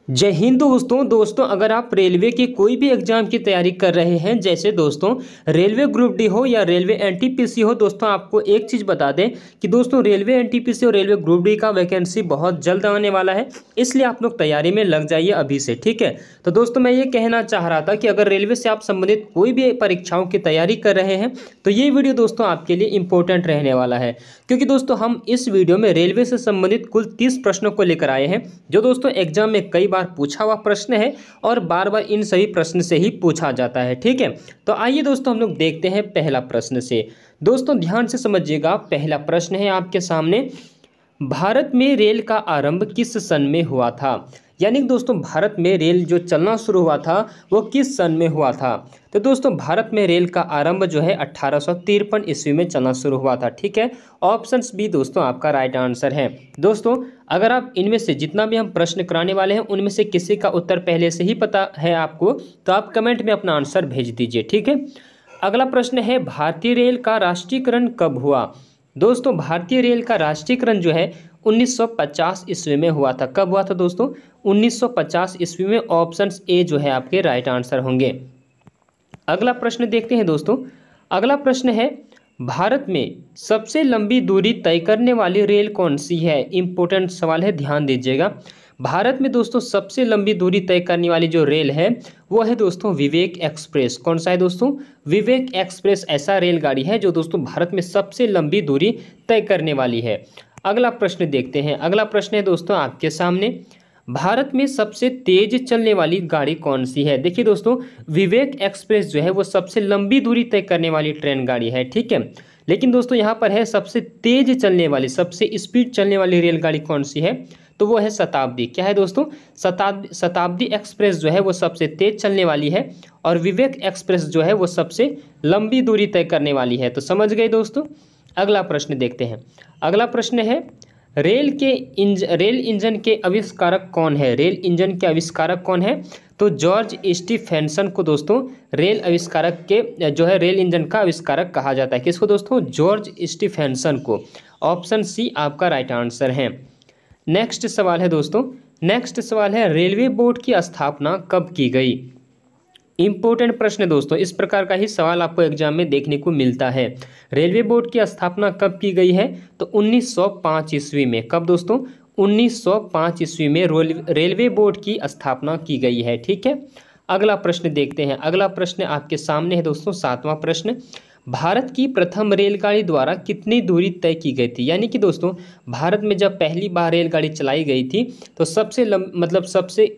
जय हिंद दोस्तों अगर आप रेलवे के कोई भी एग्जाम की तैयारी कर रहे हैं, जैसे दोस्तों रेलवे ग्रुप डी हो या रेलवे एनटीपीसी हो, दोस्तों आपको एक चीज़ बता दें कि दोस्तों रेलवे एनटीपीसी और रेलवे ग्रुप डी का वैकेंसी बहुत जल्द आने वाला है। इसलिए आप लोग तैयारी में लग जाइए अभी से, ठीक है। तो दोस्तों मैं ये कहना चाह रहा था कि अगर रेलवे से आप संबंधित कोई भी परीक्षाओं की तैयारी कर रहे हैं तो ये वीडियो दोस्तों आपके लिए इंपॉर्टेंट रहने वाला है, क्योंकि दोस्तों हम इस वीडियो में रेलवे से संबंधित कुल 30 प्रश्नों को लेकर आए हैं, जो दोस्तों एग्जाम में कई बार पूछा हुआ प्रश्न है और बार बार इन सभी प्रश्न से ही पूछा जाता है, ठीक है। तो आइए दोस्तों हम लोग देखते हैं पहला प्रश्न से। दोस्तों ध्यान से समझिएगा, पहला प्रश्न है आपके सामने, भारत में रेल का आरंभ किस सन में हुआ था। यानी कि दोस्तों भारत में रेल जो चलना शुरू हुआ था वो किस सन में हुआ था। तो दोस्तों भारत में रेल का आरंभ जो है 1853 ईस्वी में चलना शुरू हुआ था, ठीक है। ऑप्शंस बी दोस्तों आपका राइट आंसर है। दोस्तों अगर आप इनमें से जितना भी हम प्रश्न कराने वाले हैं उनमें से किसी का उत्तर पहले से ही पता है आपको, तो आप कमेंट में अपना आंसर भेज दीजिए, ठीक है। अगला प्रश्न है, भारतीय रेल का राष्ट्रीयकरण कब हुआ। दोस्तों भारतीय रेल का राष्ट्रीयकरण जो है 1950 ईस्वी में हुआ था। कब हुआ था दोस्तों? 1950 ईस्वी में। ऑप्शंस ए जो है आपके राइट आंसर होंगे। अगला प्रश्न देखते हैं दोस्तों। अगला प्रश्न है, भारत में सबसे लंबी दूरी तय करने वाली रेल कौन सी है। इंपॉर्टेंट सवाल है, ध्यान दीजिएगा। भारत में दोस्तों सबसे लंबी दूरी तय करने वाली जो रेल है वो है दोस्तों विवेक एक्सप्रेस। कौन सा है दोस्तों? विवेक एक्सप्रेस ऐसा रेलगाड़ी है जो दोस्तों भारत में सबसे लंबी दूरी तय करने वाली है। अगला प्रश्न देखते हैं। अगला प्रश्न है दोस्तों आपके सामने, भारत में सबसे तेज चलने वाली गाड़ी कौन सी है। देखिए दोस्तों विवेक एक्सप्रेस जो है वो सबसे लंबी दूरी तय करने वाली ट्रेन गाड़ी है, ठीक है। लेकिन दोस्तों यहाँ पर है सबसे तेज चलने वाली, सबसे स्पीड चलने वाली रेलगाड़ी कौन सी है, तो वो है शताब्दी। क्या है दोस्तों? शताब्दी एक्सप्रेस जो है वो सबसे तेज चलने वाली है और विवेक एक्सप्रेस जो है वो सबसे लंबी दूरी तय करने वाली है। तो समझ गए दोस्तों। अगला प्रश्न देखते हैं। अगला प्रश्न है, रेल इंजन के आविष्कारक कौन है। रेल इंजन के आविष्कारक कौन है? तो जॉर्ज स्टीफेंसन को दोस्तों रेल आविष्कारक के जो है रेल इंजन का आविष्कारक कहा जाता है। किसको दोस्तों? जॉर्ज स्टीफेंसन को। ऑप्शन सी आपका राइट आंसर है। नेक्स्ट सवाल है दोस्तों, नेक्स्ट सवाल है, रेलवे बोर्ड की स्थापना कब की गई। इंपॉर्टेंट प्रश्न है दोस्तों, इस प्रकार का ही सवाल आपको एग्जाम में देखने को मिलता है। रेलवे बोर्ड की स्थापना कब की गई है? तो 1905 ईस्वी में। कब दोस्तों? 1905 ईस्वी में रेलवे बोर्ड की स्थापना की गई है, ठीक है। अगला प्रश्न देखते हैं। अगला प्रश्न आपके सामने है दोस्तों, 7वां प्रश्न, भारत की प्रथम रेलगाड़ी द्वारा कितनी दूरी तय की गई थी। यानी कि दोस्तों भारत में जब पहली बार रेलगाड़ी चलाई गई थी तो सबसे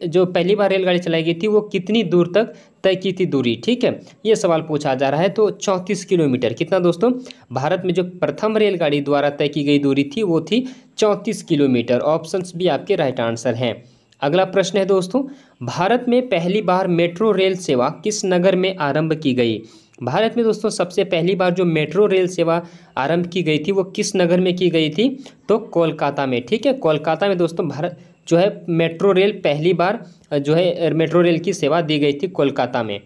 जो पहली बार रेलगाड़ी चलाई गई थी वो कितनी दूर तक तय की थी दूरी, ठीक है। ये सवाल पूछा जा रहा है। तो 34 किलोमीटर। कितना दोस्तों? भारत में जो प्रथम रेलगाड़ी द्वारा तय की गई दूरी थी वो थी 34 किलोमीटर। ऑप्शंस भी आपके राइट आंसर हैं। अगला प्रश्न है दोस्तों, भारत में पहली बार मेट्रो रेल सेवा किस नगर में आरंभ की गई। भारत में दोस्तों सबसे पहली बार जो मेट्रो रेल सेवा आरंभ की गई थी वो किस नगर में की गई थी? तो कोलकाता में, ठीक है। कोलकाता में दोस्तों भारत जो है मेट्रो रेल पहली बार जो है मेट्रो रेल की सेवा दी गई थी कोलकाता में।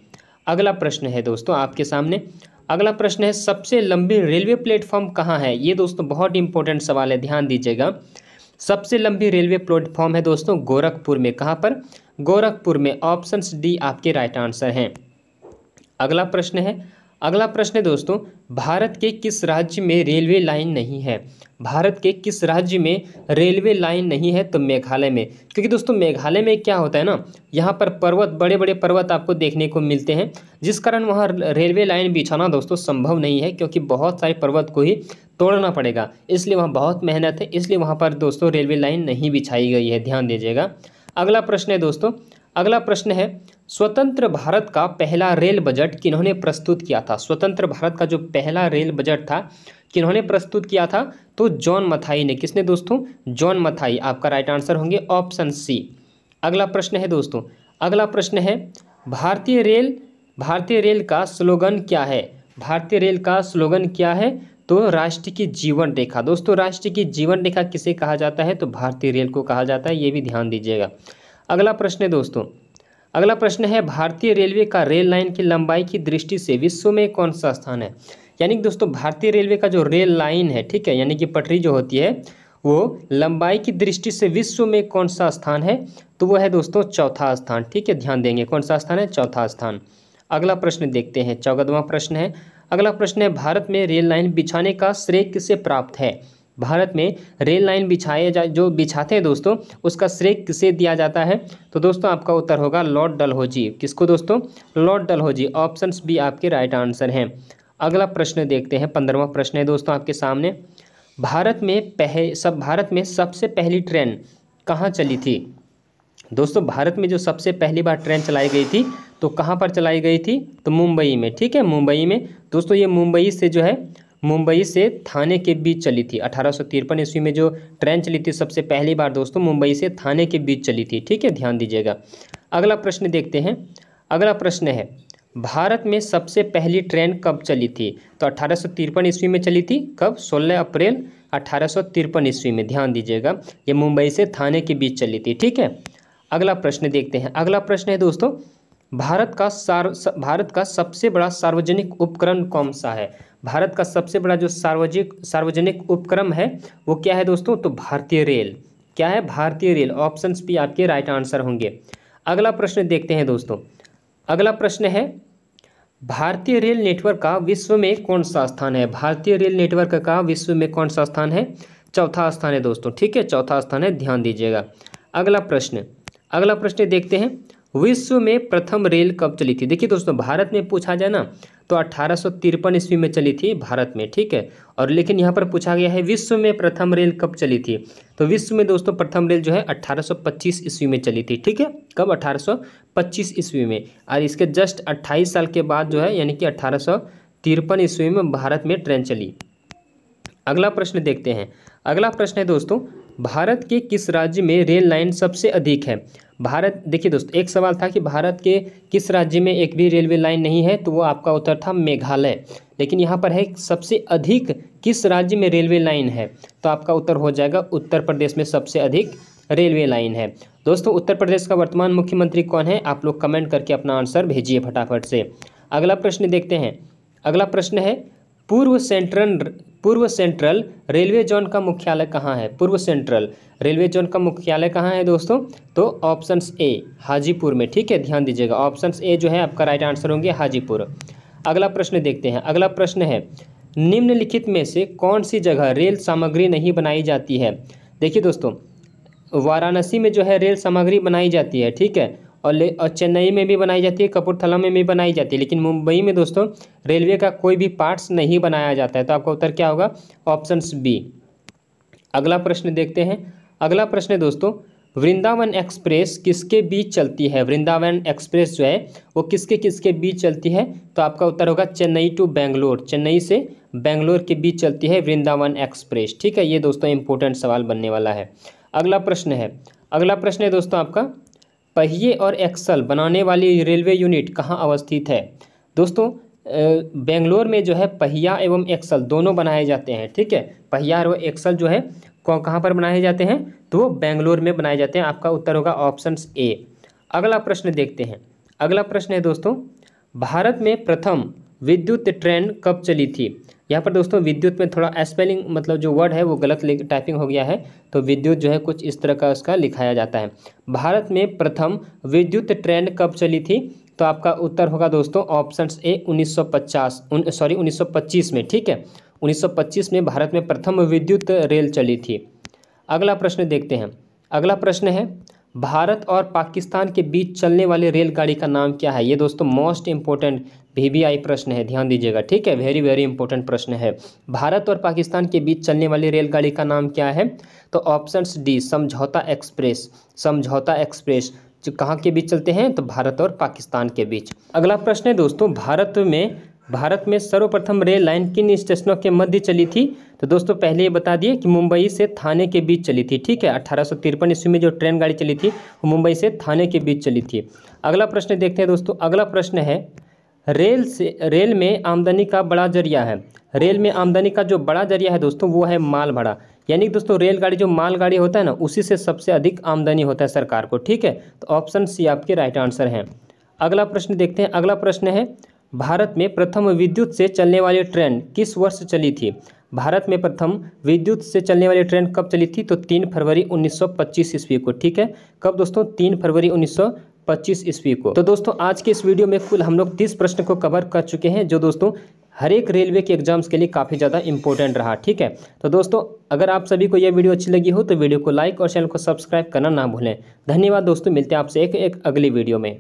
अगला प्रश्न है दोस्तों आपके सामने। अगला प्रश्न है, सबसे लंबी रेलवे प्लेटफॉर्म कहाँ है। ये दोस्तों बहुत इंपॉर्टेंट सवाल है, ध्यान दीजिएगा। सबसे लंबी रेलवे प्लेटफॉर्म है दोस्तों गोरखपुर में। कहाँ पर? गोरखपुर में। ऑप्शंस डी आपके राइट आंसर हैं। अगला प्रश्न है। अगला प्रश्न है दोस्तों, भारत के किस राज्य में रेलवे लाइन नहीं है। भारत के किस राज्य में रेलवे लाइन नहीं है? तो मेघालय में। क्योंकि दोस्तों मेघालय में क्या होता है ना, यहाँ पर पर्वत, बड़े बड़े पर्वत आपको देखने को मिलते हैं, जिस कारण वहाँ रेलवे लाइन बिछाना दोस्तों संभव नहीं है, क्योंकि बहुत सारे पर्वत को ही तोड़ना पड़ेगा, इसलिए वहाँ बहुत मेहनत है, इसलिए वहाँ पर दोस्तों रेलवे लाइन नहीं बिछाई गई है, ध्यान दीजिएगा। अगला प्रश्न है दोस्तों, अगला प्रश्न है, स्वतंत्र भारत का पहला रेल बजट किन्होंने प्रस्तुत किया था। स्वतंत्र भारत का जो पहला रेल बजट था किन्होंने प्रस्तुत किया था? तो जॉन मथाई ने। किसने दोस्तों? जॉन मथाई। आपका राइट आंसर होंगे ऑप्शन सी। अगला प्रश्न है दोस्तों, अगला प्रश्न है, भारतीय रेल का स्लोगन क्या है। भारतीय रेल का स्लोगन क्या है? तो राष्ट्र की जीवन रेखा। दोस्तों राष्ट्र की जीवन रेखा किसे कहा जाता है? तो भारतीय रेल को कहा जाता है, ये भी ध्यान दीजिएगा। अगला प्रश्न है दोस्तों, अगला प्रश्न है, भारतीय रेलवे का रेल लाइन की लंबाई की दृष्टि से विश्व में कौन सा स्थान है। यानी कि दोस्तों भारतीय रेलवे का जो रेल लाइन है, ठीक है, यानी कि पटरी जो होती है वो लंबाई की दृष्टि से विश्व में कौन सा स्थान है? तो वो है दोस्तों चौथा स्थान। ठीक है, ध्यान देंगे कौन सा स्थान है, चौथा स्थान। अगला प्रश्न देखते हैं, 14वां प्रश्न है। अगला प्रश्न है, भारत में रेल लाइन बिछाने का श्रेय किसे प्राप्त है। भारत में रेल लाइन जो बिछाते हैं दोस्तों, उसका श्रेय किसे दिया जाता है। तो दोस्तों आपका उत्तर होगा लॉर्ड डलहौजी। किसको दोस्तों, लॉर्ड डलहौजी। ऑप्शंस बी आपके राइट आंसर हैं। अगला प्रश्न देखते हैं, 15वां प्रश्न है दोस्तों आपके सामने। भारत में सबसे पहली ट्रेन कहाँ चली थी। दोस्तों भारत में जो सबसे पहली बार ट्रेन चलाई गई थी तो कहाँ पर चलाई गई थी, तो मुंबई में। ठीक है, मुंबई में दोस्तों। ये मुंबई से थाने के बीच चली थी। 1853 ईस्वी में जो ट्रेन चली थी सबसे पहली बार दोस्तों, मुंबई से थाने के बीच चली थी। ठीक है, ध्यान दीजिएगा। अगला प्रश्न देखते हैं। अगला प्रश्न है, भारत में सबसे पहली ट्रेन कब चली थी। तो 1853 ईस्वी में चली थी। कब, 16 अप्रैल 1853 ईस्वी में। ध्यान दीजिएगा, ये मुंबई से थाने के बीच चली थी। ठीक है, अगला प्रश्न देखते हैं। अगला प्रश्न है दोस्तों, भारत का सबसे बड़ा सार्वजनिक उपक्रम कौन सा है। भारत का सबसे बड़ा जो सार्वजनिक उपक्रम है वो क्या है दोस्तों, तो भारतीय रेल। क्या है, भारतीय रेल। ऑप्शंस भी आपके राइट आंसर होंगे। अगला प्रश्न देखते हैं दोस्तों। अगला प्रश्न है, भारतीय रेल नेटवर्क का विश्व में कौन सा स्थान है। भारतीय रेल नेटवर्क का विश्व में कौन सा स्थान है, चौथा स्थान है दोस्तों। ठीक है, चौथा स्थान है, ध्यान दीजिएगा। अगला प्रश्न देखते हैं, विश्व में प्रथम रेल कब चली थी। देखिए दोस्तों, भारत में पूछा जाए ना तो 1853 ईस्वी में चली थी भारत में। ठीक है, और लेकिन यहाँ पर पूछा गया है विश्व में प्रथम रेल कब चली थी। तो विश्व में दोस्तों प्रथम रेल जो है 1825 ईस्वी में चली थी। ठीक है, कब, 1825 ईस्वी में। और इसके जस्ट 28 साल के बाद जो है, यानी कि 1853 ईस्वी में भारत में ट्रेन चली। अगला प्रश्न देखते हैं। अगला प्रश्न है दोस्तों, भारत के किस राज्य में रेल लाइन सबसे अधिक है। देखिए दोस्तों, एक सवाल था कि भारत के किस राज्य में एक भी रेलवे लाइन नहीं है, तो वो आपका उत्तर था मेघालय। लेकिन यहाँ पर है सबसे अधिक किस राज्य में रेलवे लाइन है, तो आपका उत्तर हो जाएगा उत्तर प्रदेश में सबसे अधिक रेलवे लाइन है। दोस्तों उत्तर प्रदेश का वर्तमान मुख्यमंत्री कौन है, आप लोग कमेंट करके अपना आंसर भेजिए फटाफट से। अगला प्रश्न देखते हैं। अगला प्रश्न है, पूर्व सेंट्रल रेलवे जोन का मुख्यालय कहाँ है। पूर्व सेंट्रल रेलवे जोन का मुख्यालय कहाँ है दोस्तों, तो ऑप्शंस ए हाजीपुर में। ठीक है, ध्यान दीजिएगा, ऑप्शंस ए जो है आपका राइट आंसर होंगे, हाजीपुर। अगला प्रश्न देखते हैं। अगला प्रश्न है, निम्नलिखित में से कौन सी जगह रेल सामग्री नहीं बनाई जाती है। देखिए दोस्तों, वाराणसी में जो है रेल सामग्री बनाई जाती है। ठीक है, और चेन्नई में भी बनाई जाती है, कपूरथला में भी बनाई जाती है, लेकिन मुंबई में दोस्तों रेलवे का कोई भी पार्ट्स नहीं बनाया जाता है। तो आपका उत्तर क्या होगा, ऑप्शंस बी। अगला प्रश्न देखते हैं। अगला प्रश्न है दोस्तों, वृंदावन एक्सप्रेस किसके बीच चलती है। वृंदावन एक्सप्रेस जो है वो किसके बीच चलती है, तो आपका उत्तर होगा चेन्नई टू बेंगलोर। चेन्नई से बेंगलोर के बीच चलती है वृंदावन एक्सप्रेस। ठीक है, ये दोस्तों इंपॉर्टेंट सवाल बनने वाला है। अगला प्रश्न है दोस्तों आपका, पहिए और एक्सल बनाने वाली रेलवे यूनिट कहाँ अवस्थित है। दोस्तों बेंगलोर में जो है पहिया एवं एक्सल दोनों बनाए जाते हैं। ठीक है, पहिया और एक्सल जो है कहाँ पर बनाए जाते हैं, तो वो बेंगलोर में बनाए जाते हैं। आपका उत्तर होगा ऑप्शंस ए। अगला प्रश्न देखते हैं। अगला प्रश्न है दोस्तों, भारत में प्रथम विद्युत ट्रेन कब चली थी। यहाँ पर दोस्तों विद्युत में थोड़ा स्पेलिंग मतलब जो वर्ड है वो गलत टाइपिंग हो गया है, तो विद्युत जो है कुछ इस तरह का उसका लिखाया जाता है। भारत में प्रथम विद्युत ट्रेन कब चली थी, तो आपका उत्तर होगा दोस्तों ऑप्शंस ए 1925 में। ठीक है, 1925 में भारत में प्रथम विद्युत रेल चली थी। अगला प्रश्न देखते हैं। अगला प्रश्न है, भारत और पाकिस्तान के बीच चलने वाली रेलगाड़ी का नाम क्या है। ये दोस्तों मोस्ट इंपॉर्टेंट VVI प्रश्न है, ध्यान दीजिएगा। ठीक है, वेरी वेरी इंपॉर्टेंट प्रश्न है। भारत और पाकिस्तान के बीच चलने वाली रेलगाड़ी का नाम क्या है, तो ऑप्शंस डी समझौता एक्सप्रेस। समझौता एक्सप्रेस जो कहाँ के बीच चलते हैं, तो भारत और पाकिस्तान के बीच। अगला प्रश्न है दोस्तों, भारत में सर्वप्रथम रेल लाइन किन स्टेशनों के मध्य चली थी। तो दोस्तों पहले ये बता दिए कि मुंबई से थाने के बीच चली थी। ठीक है, 1853 ईस्वी में जो ट्रेन गाड़ी चली थी वो मुंबई से थाने के बीच चली थी। अगला प्रश्न देखते हैं दोस्तों। अगला प्रश्न है, रेल में आमदनी का बड़ा जरिया है। रेल में आमदनी का जो बड़ा जरिया है दोस्तों वो है माल भाड़ा। यानी दोस्तों रेलगाड़ी जो मालगाड़ी होता है ना, उसी से सबसे अधिक आमदनी होता है सरकार को। ठीक है, तो ऑप्शन सी आपके राइट आंसर हैं। अगला प्रश्न देखते हैं। अगला प्रश्न है, भारत में प्रथम विद्युत से चलने वाली ट्रेन किस वर्ष चली थी। भारत में प्रथम विद्युत से चलने वाली ट्रेन कब चली थी? तो 3 फरवरी 1925 ईस्वी को। ठीक है, कब दोस्तों? 3 फरवरी 1925 ईस्वी को। तो दोस्तों आज के इस वीडियो में कुल हम लोग 30 प्रश्न को कवर कर चुके हैं, जो दोस्तों हर एक रेलवे के एग्जाम्स के लिए काफ़ी ज़्यादा इंपॉर्टेंट रहा। ठीक है, तो दोस्तों अगर आप सभी को यह वीडियो अच्छी लगी हो तो वीडियो को लाइक और चैनल को सब्सक्राइब करना ना भूलें। धन्यवाद दोस्तों, मिलते हैं आपसे एक अगली वीडियो में।